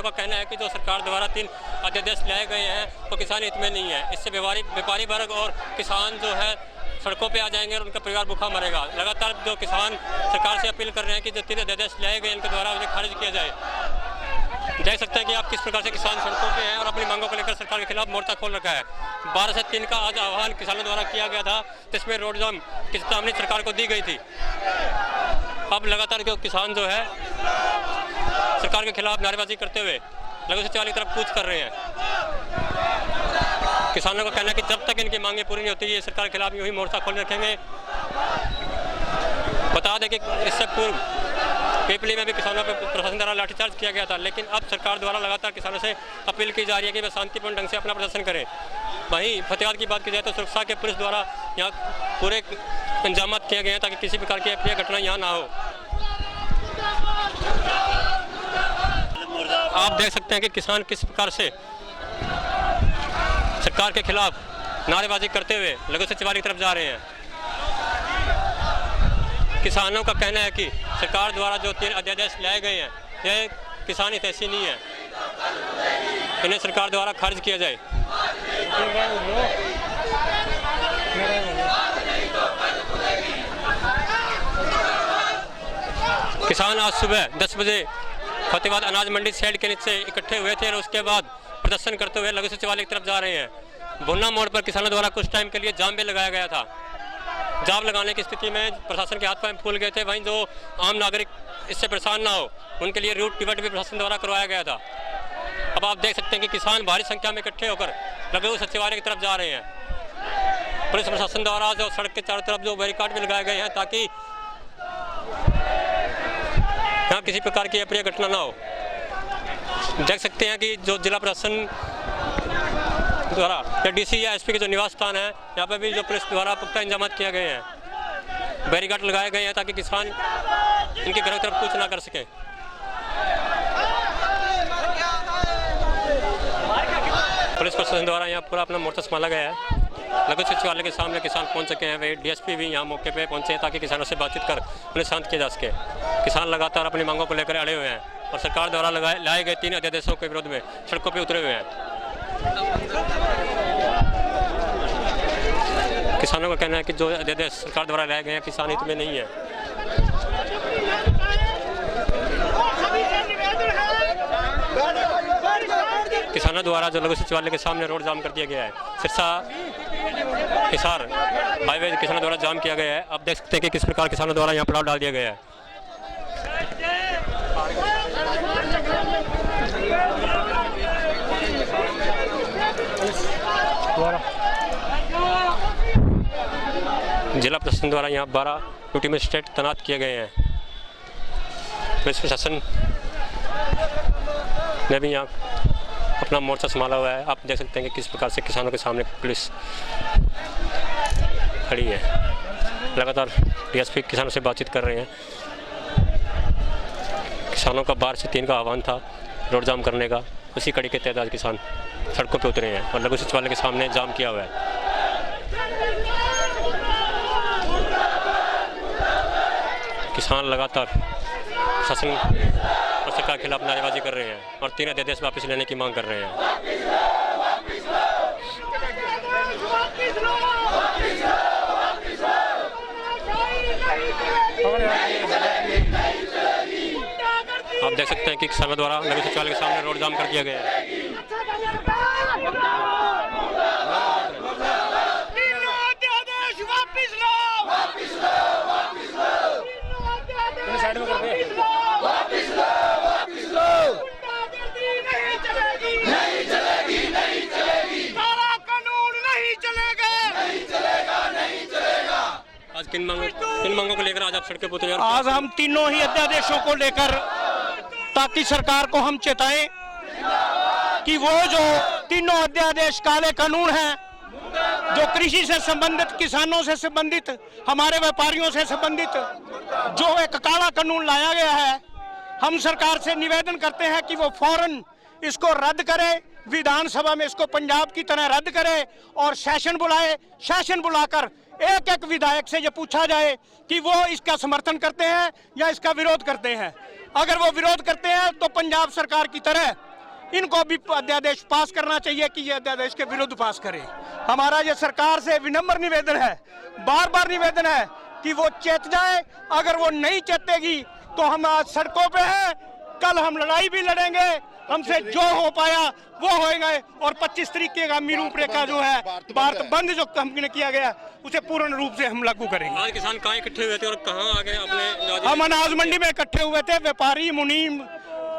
का कहना है कि जो सरकार द्वारा 3 अध्यादेश लाए गए हैं तो किसान हित में नहीं है। इससे व्यापारी वर्ग और किसान जो है सड़कों पे आ जाएंगे और उनका परिवार भूखा मरेगा। लगातार जो किसान सरकार से अपील कर रहे हैं कि जो 3 अध्यादेश लाए गए इनके द्वारा उन्हें खारिज किया जाए। देख सकते हैं कि आप किस प्रकार से किसान सड़कों पे हैं और अपनी मांगों को लेकर सरकार के खिलाफ मोर्चा खोल रखा है। 12 से 3 का आज आह्वान किसानों द्वारा किया गया था, जिसमें रोड जाम की चेतावनी सरकार को दी गई थी। अब लगातार जो किसान जो है सरकार के खिलाफ नारेबाजी करते हुए लघु सचिवालय की तरफ कूच कर रहे हैं। किसानों का कहना है कि जब तक इनकी मांगें पूरी नहीं होती ये सरकार के खिलाफ यूं ही मोर्चा खोल रखेंगे। बता दें कि इससे पूर्व पीपली में भी किसानों पर प्रशासन द्वारा लाठीचार्ज किया गया था, लेकिन अब सरकार द्वारा लगातार किसानों से अपील की जा रही है कि वे शांतिपूर्ण ढंग से अपना प्रदर्शन करें। वहीं फतेहाबाद की बात की जाए तो सुरक्षा के पुलिस द्वारा यहाँ पूरे इंतजाम किए गए हैं ताकि किसी प्रकार की अप्रिय घटना यहाँ ना हो। आप देख सकते हैं कि किसान किस प्रकार से सरकार के खिलाफ नारेबाजी करते हुए लघु सचिवालय की तरफ जा रहे हैं। किसानों का कहना है कि सरकार द्वारा जो 3 अध्यादेश लाए गए हैं यह किसान हितैषी नहीं है, इन्हें सरकार द्वारा खारिज किया जाए। किसान आज सुबह 10 बजे फतेहाबाद अनाज मंडी शेड के नीचे इकट्ठे हुए थे और उसके बाद प्रदर्शन करते हुए लघु सचिवालय की तरफ जा रहे हैं। भुन्ना मोड़ पर किसानों द्वारा कुछ टाइम के लिए जाम भी लगाया गया था। जाम लगाने की स्थिति में प्रशासन के हाथ पांव फूल गए थे। वहीं जो आम नागरिक इससे परेशान ना हो उनके लिए रूट पिवट भी प्रशासन द्वारा करवाया गया था। अब आप देख सकते हैं कि किसान भारी संख्या में इकट्ठे होकर लघु सचिवालय की तरफ जा रहे हैं। पुलिस प्रशासन द्वारा जो सड़क के चारों तरफ जो बैरिकेड भी लगाए गए हैं ताकि यहाँ किसी प्रकार की अप्रिय घटना ना हो। देख सकते हैं कि जो जिला प्रशासन द्वारा या डीसी या एसपी के जो निवास स्थान है यहाँ पे भी जो पुलिस द्वारा पुख्ता इंतजाम किए गए हैं, बैरिकेड लगाए गए हैं ताकि किसान इनके घरों की तरफ कूच ना कर सके। पुलिस प्रशासन द्वारा यहाँ पूरा अपना मोर्चा संभाला गया है। लघु सचिवालय के सामने किसान पहुँच सके हैं। वे डीएसपी भी यहाँ मौके पे पहुँचे हैं ताकि किसानों से बातचीत कर उन्हें शांत किया जा सके। किसान लगातार अपनी मांगों को लेकर अड़े हुए हैं और सरकार द्वारा लाए गए 3 अध्यादेशों के विरोध में सड़कों पर उतरे हुए हैं। किसानों का कहना है कि जो अध्यादेश सरकार द्वारा लाए गए हैं किसान हित में नहीं है। किसानों द्वारा जो लघु सचिवालय के सामने रोड जाम कर दिया गया है। सिरसा हिसार हाईवे किसानों द्वारा जाम किया गया है। आप देख सकते हैं कि किस प्रकार किसानों द्वारा यहाँ पड़ाव डाल दिया गया है। जिला प्रशासन द्वारा यहाँ 12 ड्यूटी मजिस्ट्रेट तैनात किए गए हैं। पुलिस प्रशासन ने भी यहाँ अपना मोर्चा संभाला हुआ है। आप देख सकते हैं कि किस प्रकार से किसानों के सामने पुलिस खड़ी है। लगातार डीएसपी किसानों से बातचीत कर रहे हैं। किसानों का 12 से 3 का आह्वान था रोड जाम करने का, उसी कड़ी के तहत आज किसान सड़कों पे उतरे हैं और लघु सचिवालय के सामने जाम किया हुआ है। किसान लगातार शासन और सरकार के खिलाफ नारेबाजी कर रहे हैं और 3 अध्यादेश वापस लेने की मांग कर रहे हैं। आप देख सकते हैं कि किसानों द्वारा लघु सचिवालय के सामने रोड जाम कर दिया गया है। आज किन मांगों को लेकर आज आप सड़कें पर उतरे? आज हम तीनों ही अध्यादेशों को लेकर ताकि सरकार को हम चेताएं कि वो जो तीनों अध्यादेश काले कानून हैं जो कृषि से संबंधित, किसानों से संबंधित, हमारे व्यापारियों से संबंधित जो एक काला कानून लाया गया है, हम सरकार से निवेदन करते हैं कि वो फौरन इसको रद्द करे, विधानसभा में इसको पंजाब की तरह रद्द करे और सेशन बुलाए। सेशन बुलाकर एक एक विधायक से ये पूछा जाए कि वो इसका समर्थन करते हैं या इसका विरोध करते हैं। अगर वो विरोध करते हैं तो पंजाब सरकार की तरह इनको भी अध्यादेश पास करना चाहिए कि ये अध्यादेश के विरुद्ध पास करें। हमारा ये सरकार से विनम्र निवेदन है, बार बार निवेदन है कि वो चेत जाए। अगर वो नहीं चेतेगी तो हम आज सड़कों पे हैं, कल हम लड़ाई भी लड़ेंगे, हमसे जो हो पाया वो होएगा। और 25 तरीके का आगामी रूपरेखा जो है भारत बंद जो कंपनी ने किया गया उसे पूर्ण रूप से हम लागू करेंगे। आज किसान कहाँ इकट्ठे हुए थे और कहाँ आ गए अपने? हम अनाज मंडी में इकट्ठे हुए थे, व्यापारी, मुनीम,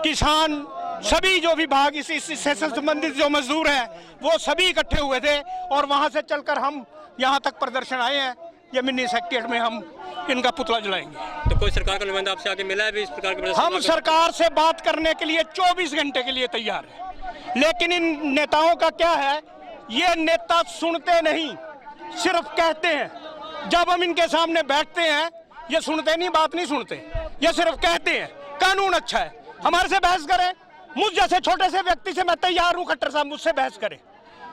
किसान, सभी जो विभाग इससे संबंधित जो मजदूर हैं वो सभी इकट्ठे हुए थे और वहां से चलकर हम यहाँ तक प्रदर्शन आए हैं। ये मिनी सेक्रेटेरिएट में हम इनका पुतला जलाएंगे। तो कोई सरकार का नुमाइंदा आपसे आके मिला है भी इस प्रकार के प्रदर्शन? हम सरकार से बात करने के लिए 24 घंटे के लिए तैयार हैं, लेकिन इन नेताओं का क्या है, ये नेता सुनते नहीं, सिर्फ कहते हैं। जब हम इनके सामने बैठते हैं ये सुनते नहीं, बात नहीं सुनते, ये सिर्फ कहते हैं कानून अच्छा है। हमारे से बहस करें, मुझ जैसे छोटे से व्यक्ति से मैं तैयार हूँ, खट्टर साहब मुझसे बहस करें,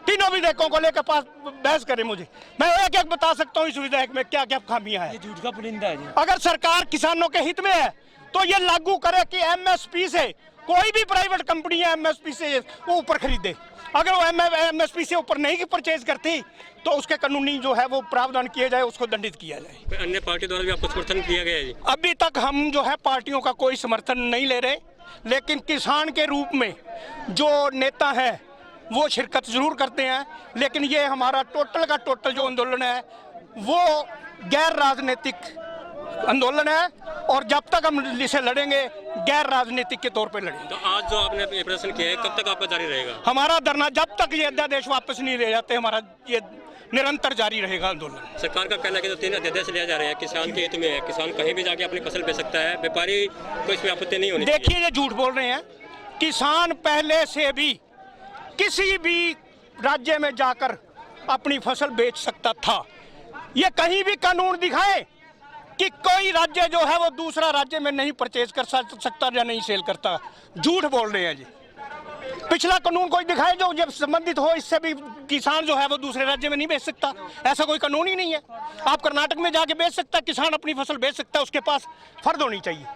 तीनों विधेयकों को लेकर पास बहस करें मुझे, मैं एक एक बता सकता हूँ इस विधेयक में क्या क्या खामियां हैं। ये झूठ का पुलिंदा है जी। अगर सरकार किसानों के हित में है तो ये लागू करे कि एमएसपी से कोई भी प्राइवेट कंपनी है एमएसपी से वो ऊपर खरीदे। अगर वो एमएसपी से ऊपर नहीं परचेज करती तो उसके कानूनी जो है वो प्रावधान किए जाए, उसको दंडित किया जाए। अन्य पार्टी द्वारा भी आपको समर्थन किया गया है जी? अभी तक हम जो है पार्टियों का कोई समर्थन नहीं ले रहे, लेकिन किसान के रूप में जो नेता है वो शिरकत जरूर करते हैं। लेकिन ये हमारा टोटल का टोटल जो आंदोलन है वो गैर राजनीतिक आंदोलन है और जब तक हम इसे लड़ेंगे गैर राजनीतिक के तौर पे लड़ेंगे। तो आज जो आपने ये प्रदर्शन किया है कब तक आपका जारी रहेगा? हमारा धरना जब तक ये अध्यादेश वापस नहीं ले जाते हमारा ये निरंतर जारी रहेगा आंदोलन। सरकार का कहना है कि जो 3 अध्यादेश लिया जा रहे हैं किसान के हित में है, किसान कहीं भी जाके अपनी फसल बेच सकता है, व्यापारी को इसमें आपत्ति नहीं होनी चाहिए। देखिए ये झूठ बोल रहे हैं, किसान पहले से भी किसी भी राज्य में जाकर अपनी फसल बेच सकता था। ये कहीं भी कानून दिखाए कि कोई राज्य जो है वो दूसरा राज्य में नहीं परचेज कर सकता या नहीं सेल करता, झूठ बोल रहे हैं जी। पिछला कानून कोई दिखाए जो जब संबंधित हो इससे भी किसान जो है वो दूसरे राज्य में नहीं बेच सकता, ऐसा कोई कानून ही नहीं है। आप कर्नाटक में जाके बेच सकता, किसान अपनी फसल बेच सकता है, उसके पास फर्द होनी चाहिए,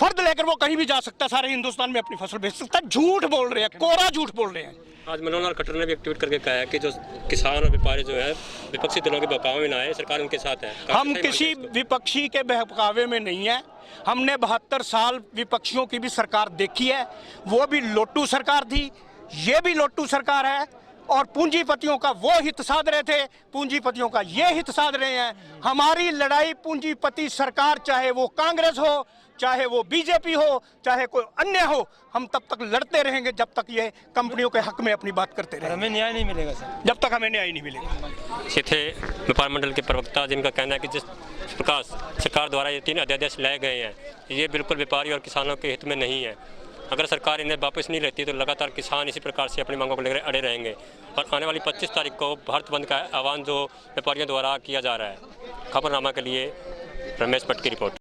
फर्द लेकर वो कहीं भी जा सकता, सारे हिंदुस्तान में अपनी फसल बेच सकता। झूठ बोल रहे हैं, कोरा झूठ बोल रहे हैं। आज मनोहर लाल खट्टर ने भी एक ट्वीट करके कहा है कि जो किसान और व्यापारी जो है विपक्षी दलों के बहकावे में ना आए, सरकार उनके साथ है। हम किसी विपक्षी के बहकावे में नहीं है। हमने 72 साल विपक्षियों की भी सरकार देखी है, वो भी लोटू सरकार थी, ये भी लोटू सरकार है और पूंजीपतियों का वो हित साध रहे थे, पूंजीपतियों का ये हित साध रहे हैं। हमारी लड़ाई पूंजीपति सरकार, चाहे वो कांग्रेस हो, चाहे वो बीजेपी हो, चाहे कोई अन्य हो, हम तब तक लड़ते रहेंगे जब तक ये कंपनियों के हक में अपनी बात करते रहेंगे। हमें न्याय नहीं मिलेगा सर, जब तक हमें न्याय नहीं मिलेगा। ये थे व्यापार मंडल के प्रवक्ता जिनका कहना है कि जिस प्रकार सरकार द्वारा ये 3 अध्यादेश लाए गए हैं ये बिल्कुल व्यापारी और किसानों के हित में नहीं है। अगर सरकार इन्हें वापस नहीं लेती तो लगातार किसान इसी प्रकार से अपनी मांगों को लेकर अड़े रहेंगे और आने वाली 25 तारीख को भारत बंद का आह्वान जो व्यापारियों द्वारा किया जा रहा है। खबरनामा के लिए रमेश भट्ट की रिपोर्ट।